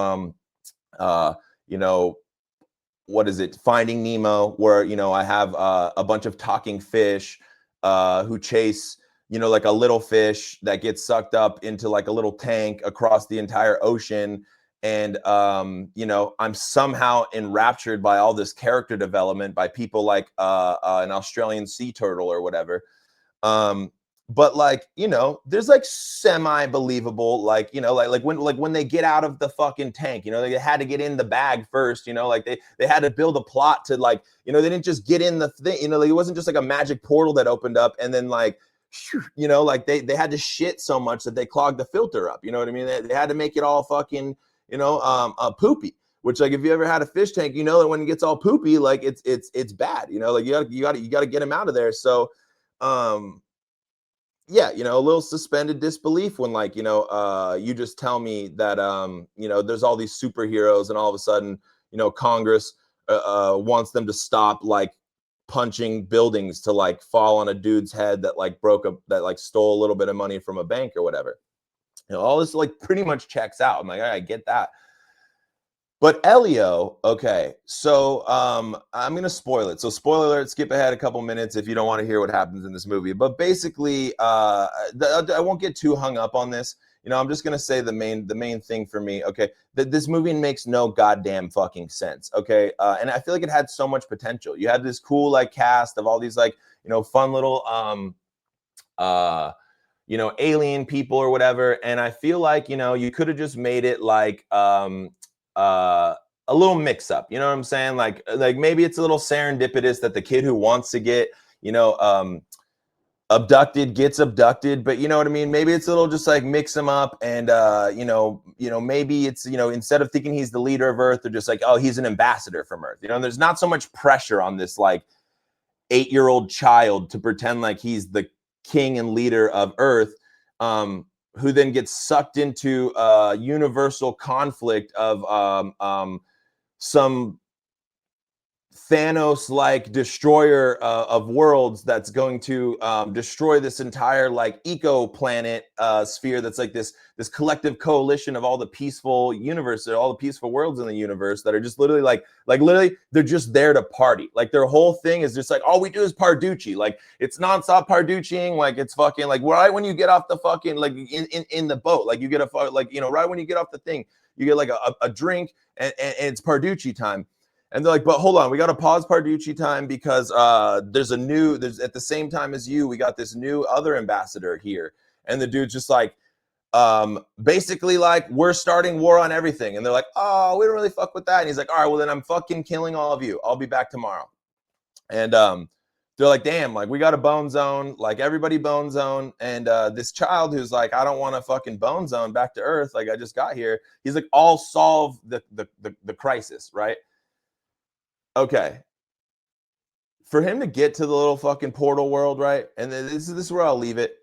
what is it? Finding Nemo, where, I have a bunch of talking fish who chase, like a little fish that gets sucked up into like a little tank across the entire ocean. And, I'm somehow enraptured by all this character development by people like an Australian sea turtle or whatever. But there's semi-believable, when they get out of the fucking tank, they had to get in the bag first, they had to build a plot to they didn't just get in the thing, it wasn't just like a magic portal that opened up and then they had to shit so much that they clogged the filter up. You know what I mean? They had to make it all fucking, poopy. Which, if you ever had a fish tank, that when it gets all poopy, it's bad. You got to get them out of there. So, yeah, a little suspended disbelief when you just tell me that there's all these superheroes and all of a sudden Congress wants them to stop punching buildings to fall on a dude's head that stole a little bit of money from a bank or whatever. All this pretty much checks out. I'm like, I get that. But Elio, okay, so I'm going to spoil it. So spoiler alert, skip ahead a couple minutes if you don't want to hear what happens in this movie. But basically, I won't get too hung up on this. I'm just going to say the main thing for me, okay, that this movie makes no goddamn fucking sense, okay? And I feel like it had so much potential. You had this cool cast of all these fun little you know, alien people or whatever. And I feel like, you know, you could have just made it like a little mix up. You know what I'm saying? Like maybe it's a little serendipitous that the kid who wants to get, you know, abducted gets abducted, but you know what I mean? Maybe it's a little just like mix them up, and you know, maybe it's, you know, instead of thinking he's the leader of Earth, they're just like, oh, he's an ambassador from Earth. You know, there's not so much pressure on this like 8-year-old child to pretend like he's the king and leader of Earth, who then gets sucked into a universal conflict of some Thanos-like destroyer of worlds that's going to destroy this entire like eco-planet sphere that's like this collective coalition of all the peaceful universe, all the peaceful worlds in the universe that are just literally like literally they're just there to party. Like their whole thing is just like, all we do is parducci. Like it's nonstop parducciing. Like it's fucking like right when you get off the fucking like in the boat, like you get a like, you know, right when you get off the thing, you get like a drink and it's parducci time. And they're like, but hold on, we got to pause Parducci time because there's at the same time as you, we got this new other ambassador here. And the dude's just like, basically like, we're starting war on everything. And they're like, oh, we don't really fuck with that. And he's like, all right, well then I'm fucking killing all of you. I'll be back tomorrow. And they're like, damn, like we got a bone zone, like everybody bone zone. And this child who's like, I don't want to fucking bone zone back to Earth. Like I just got here. He's like, I'll solve the crisis, right? Okay, for him to get to the little fucking portal world, right? And then this is where I'll leave it.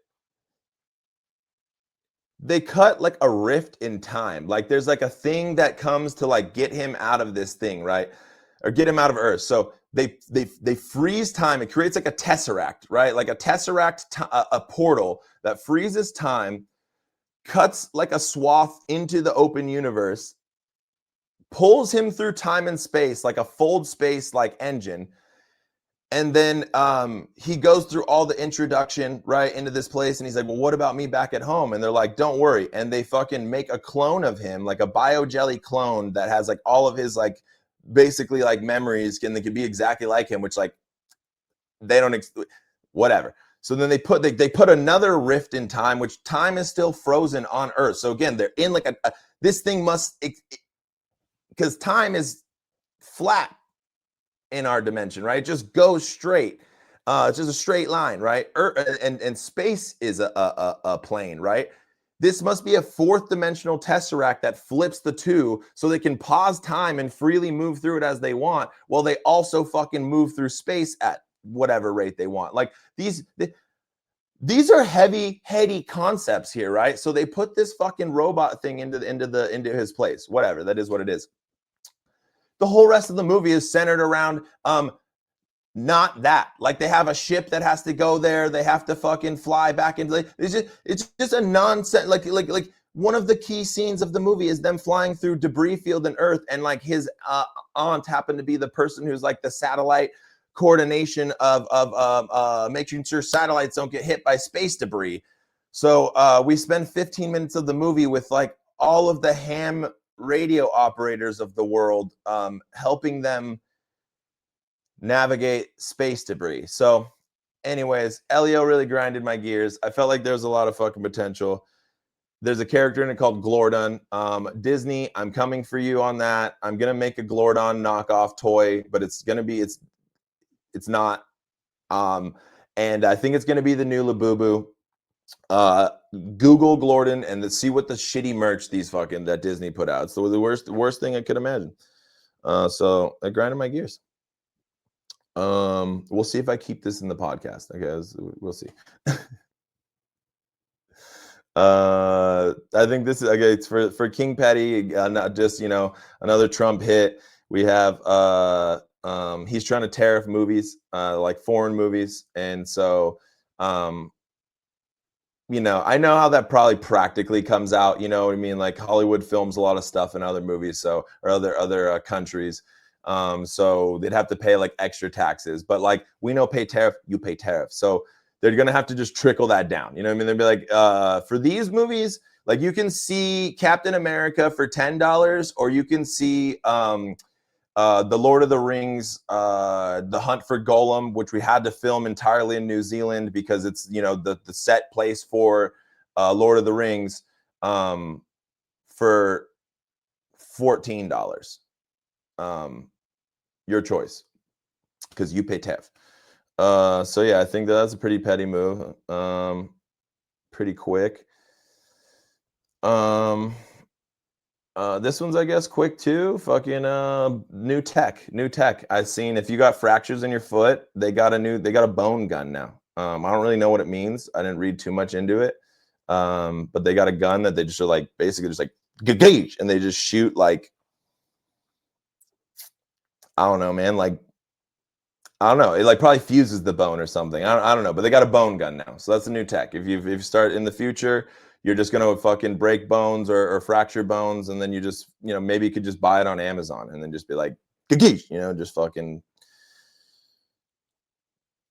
They cut like a rift in time. Like there's like a thing that comes to like get him out of this thing, right? Or get him out of Earth. So they freeze time. It creates like a tesseract, right? Like a tesseract, a portal that freezes time, cuts like a swath into the open universe, pulls him through time and space like a fold space like engine. And then he goes through all the introduction right into this place, and he's like, well, what about me back at home? And they're like, don't worry. And they fucking make a clone of him, like a biojelly clone that has like all of his like basically like memories, and they could be exactly like him, which like they don't whatever. So then they put another rift in time, which time is still frozen on Earth. So again, they're in like this thing must, because time is flat in our dimension, right? It just goes straight. It's just a straight line, right? And space is a plane, right? This must be a fourth dimensional tesseract that flips the two so they can pause time and freely move through it as they want, while they also fucking move through space at whatever rate they want. Like these are heady concepts here, right? So they put this fucking robot thing into his place. Whatever, that is what it is. The whole rest of the movie is centered around not that. Like they have a ship that has to go there. They have to fucking fly back into it's just a nonsense. Like one of the key scenes of the movie is them flying through debris field and Earth, and like his aunt happened to be the person who's like the satellite coordination of making sure satellites don't get hit by space debris. So we spend 15 minutes of the movie with like all of the ham radio operators of the world helping them navigate space debris. So anyways, Elio really grinded my gears. I felt like there's a lot of fucking potential. There's a character in it called Glordon. Disney, I'm coming for you on that. I'm gonna make a Glordon knockoff toy, but it's not. And I think it's gonna be the new Labubu. Google Glordon and see what the shitty merch that Disney put out. It's the worst thing I could imagine. So I grinded my gears. We'll see if I keep this in the podcast. Okay, we'll see. I think this is okay. It's for King Petty, not just, you know, another Trump hit. We have he's trying to tariff movies, like foreign movies, and so you know, I know how that probably practically comes out. You know what I mean? Like Hollywood films a lot of stuff in other movies, or other countries. So they'd have to pay like extra taxes. But like we know, pay tariff, you pay tariff. So they're gonna have to just trickle that down. You know what I mean? They'd be like, for these movies, like you can see Captain America for $10, or you can see the Lord of the Rings, The Hunt for Golem, which we had to film entirely in New Zealand because it's, you know, the set place for Lord of the Rings, for $14. Your choice, because you pay TEF. So yeah, I think that's a pretty petty move. Pretty quick. This one's, I guess, quick too. Fucking new tech. I've seen if you got fractures in your foot, they got a bone gun now. I don't really know what it means. I didn't read too much into it. But they got a gun that they just are like basically just like gauge, and they just shoot like, I don't know, man, like, I don't know. It like probably fuses the bone or something. I don't know, but they got a bone gun now, so that's a new tech. If you start in the future, you're just gonna fucking break bones or fracture bones, and then you just, you know, maybe you could just buy it on Amazon and then just be like, you know, just fucking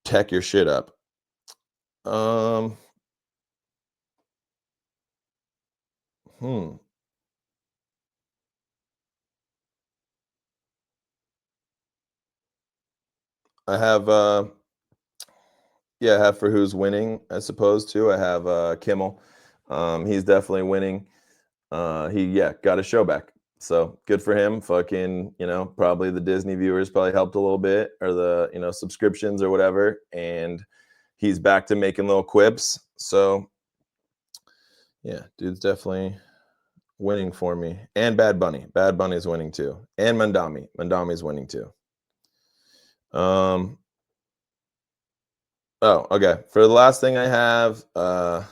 tech your shit up. Um, hmm. I have yeah, I have for who's winning, I suppose too. I have Kimmel. He's definitely winning. He yeah, got his show back. So good for him. Fucking, you know, probably the Disney viewers probably helped a little bit, or the, you know, subscriptions or whatever. And he's back to making little quips. So yeah, dude's definitely winning for me. And Bad Bunny. Bad Bunny's winning too. And Mandami. Mandami's winning too. Um oh, okay. For the last thing I have, well,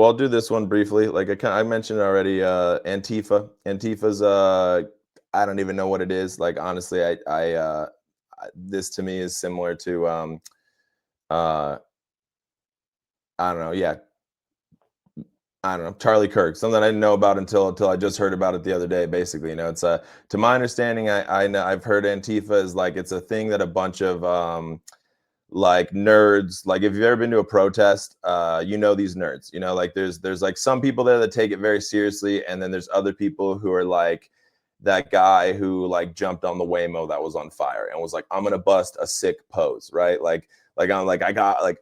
I'll do this one briefly. Like I mentioned already, Antifa. Antifa's I don't even know what it is. Like honestly, this to me is similar to uh I don't know, yeah, I don't know, Charlie Kirk. Something I didn't know about until I just heard about it the other day. Basically, you know, it's to my understanding, I know I've heard Antifa is like, it's a thing that a bunch of like nerds, like if you've ever been to a protest, you know, these nerds, you know, like there's like some people there that take it very seriously, and then there's other people who are like that guy who like jumped on the Waymo that was on fire and was like, I'm gonna bust a sick pose, right? Like I'm like, I got like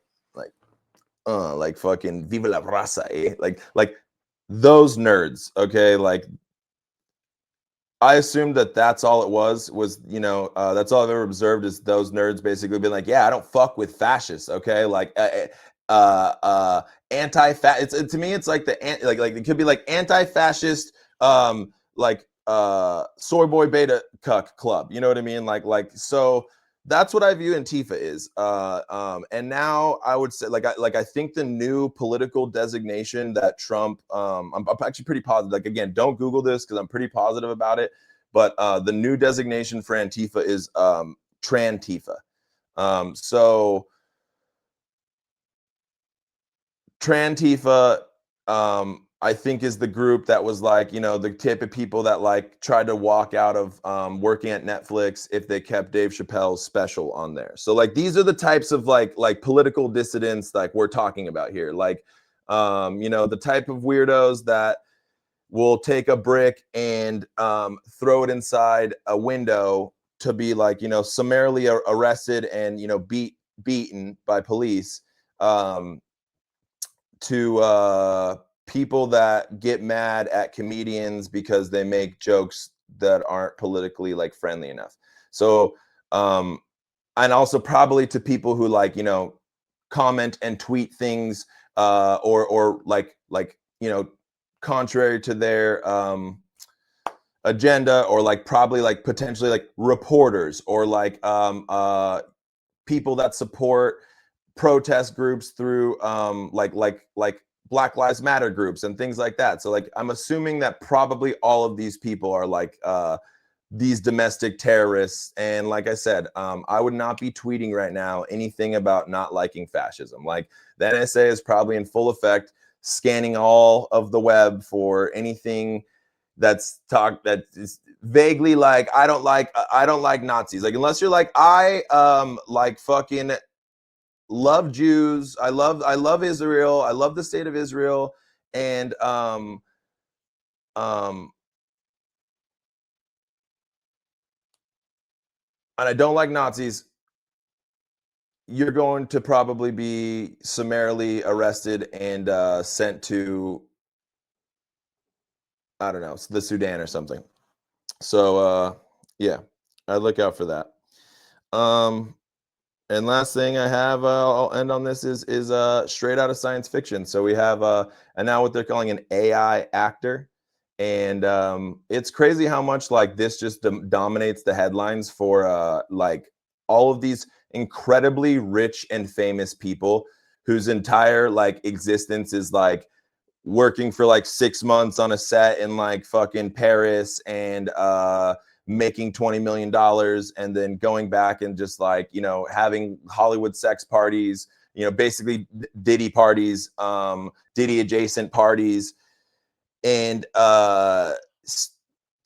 fucking viva la raza, eh? Like those nerds, okay? Like I assumed that that's all it was, you know, that's all I've ever observed is those nerds basically being like, yeah, I don't fuck with fascists, okay? Like, anti-fat. To me, it's like like it could be like anti-fascist, like soy boy beta cuck club. You know what I mean? So that's what I view Antifa is. And now I would say, I think the new political designation that Trump, I'm actually pretty positive. Like again, don't Google this because I'm pretty positive about it. But the new designation for Antifa is Trantifa. So Trantifa, I think, is the group that was like, you know, the type of people that like tried to walk out of working at Netflix if they kept Dave Chappelle's special on there. So like these are the types of like political dissidents like we're talking about here. Like, you know, the type of weirdos that will take a brick and throw it inside a window to be like, you know, summarily arrested and, you know, beaten by police. To people that get mad at comedians because they make jokes that aren't politically like friendly enough. So and also probably to people who like, you know, comment and tweet things or like, you know, contrary to their agenda, or like probably like potentially like reporters or like people that support protest groups through like Black Lives Matter groups and things like that. So like I'm assuming that probably all of these people are like these domestic terrorists. And like I said, I would not be tweeting right now anything about not liking fascism. Like the NSA is probably in full effect, scanning all of the web for anything that is vaguely like I don't like Nazis. Like unless you're like I like fucking love Jews. I love Israel. I love the state of Israel. And and I don't like Nazis, you're going to probably be summarily arrested and sent to, I don't know, the Sudan or something. So yeah, I look out for that. Um, and last thing I have, I'll end on this is straight out of science fiction. So we have and now what they're calling an AI actor, and it's crazy how much like this just dominates the headlines for like all of these incredibly rich and famous people whose entire like existence is like working for like 6 months on a set in like fucking Paris and making $20 million and then going back and just like, you know, having Hollywood sex parties, you know, basically Diddy parties, Diddy adjacent parties, and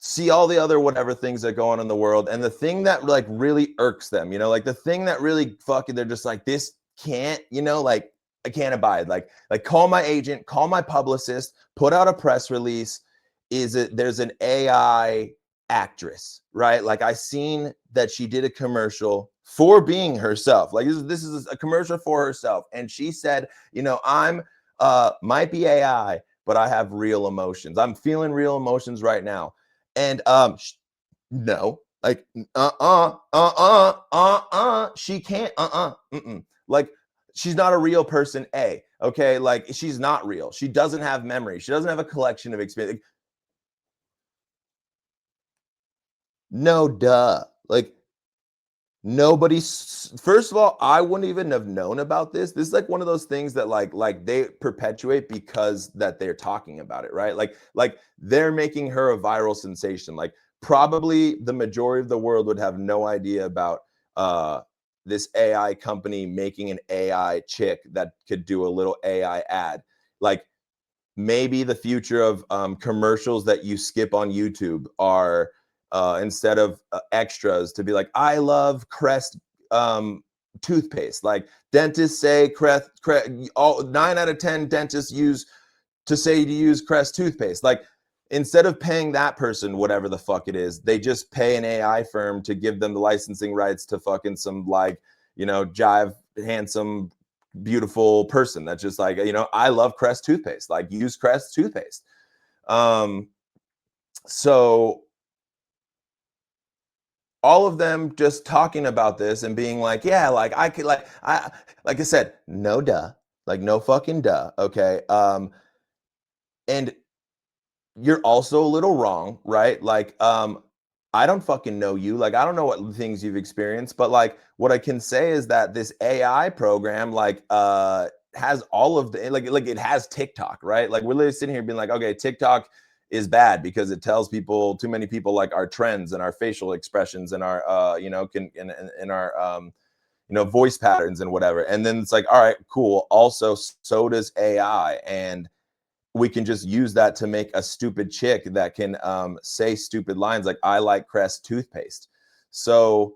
see all the other whatever things that go on in the world. And the thing that like really irks them, you know, like the thing that really fucking, they're just like, this can't, you know, like I can't abide. Like call my agent, call my publicist, put out a press release. Is it there's an AI actress, right? Like I seen that she did a commercial for being herself. Like this is a commercial for herself. And she said, you know, I'm might be AI, but I have real emotions. I'm feeling real emotions right now. And no, like she can't like she's not a real person. Okay, like she's not real. She doesn't have memory. She doesn't have a collection of experience. Like, no, duh. Like nobody's first of all, I wouldn't even have known about this. This is like one of those things that like they perpetuate because that they're talking about it, right? Like they're making her a viral sensation. Like probably the majority of the world would have no idea about this AI company making an AI chick that could do a little AI ad. Like maybe the future of commercials that you skip on YouTube are instead of extras to be like, I love Crest toothpaste. Like dentists say Crest, all 9 out of 10 dentists use to say to use Crest toothpaste. Like instead of paying that person whatever the fuck it is, they just pay an AI firm to give them the licensing rights to fucking some like, you know, jive handsome beautiful person that's just like, you know, I love Crest toothpaste, like use Crest toothpaste. um so all of them just talking about this and being like, yeah, like I could like I said, no duh, like no fucking duh. Okay. And you're also a little wrong, right? Like, I don't fucking know you. Like, I don't know what things you've experienced, but like, what I can say is that this AI program, like, has all of the like it has TikTok, right? Like, we're literally sitting here being like, okay, TikTok is bad because it tells people too many people like our trends and our facial expressions and our you know can and our you know voice patterns and whatever. And then it's like, all right, cool. Also, so does AI, and we can just use that to make a stupid chick that can say stupid lines like I like Crest toothpaste. So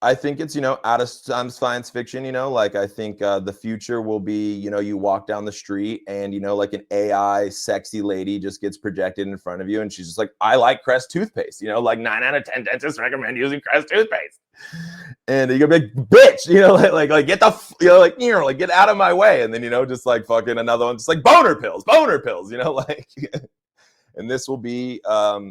I think it's, you know, out of science fiction, you know, like I think the future will be, you know, you walk down the street and, you know, like an AI sexy lady just gets projected in front of you and she's just like, I like Crest toothpaste, you know, like 9 out of 10 dentists recommend using Crest toothpaste. And you're gonna be like, bitch, you know, like get the, you know, like get out of my way. And then, you know, just like fucking another one, just like boner pills, you know, like, and this will be,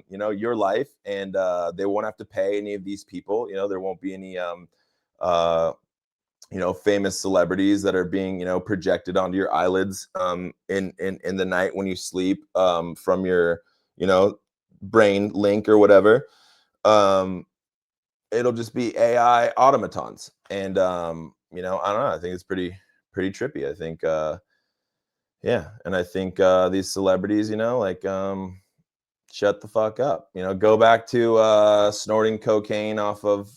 you know, your life, and they won't have to pay any of these people. You know, there won't be any, uh, you know, famous celebrities that are being, you know, projected onto your eyelids in the night when you sleep from your, you know, brain link or whatever. Um, it'll just be AI automatons, and you know, I don't know. I think it's pretty trippy. I think, yeah, and I think these celebrities, you know, like shut the fuck up. You know, go back to snorting cocaine off of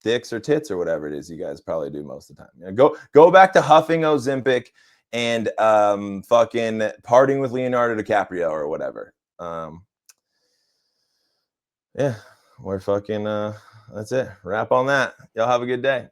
dicks or tits or whatever it is you guys probably do most of the time. You know, go back to huffing Ozempic and fucking partying with Leonardo DiCaprio or whatever. Yeah, we're fucking that's it. Wrap on that. Y'all have a good day.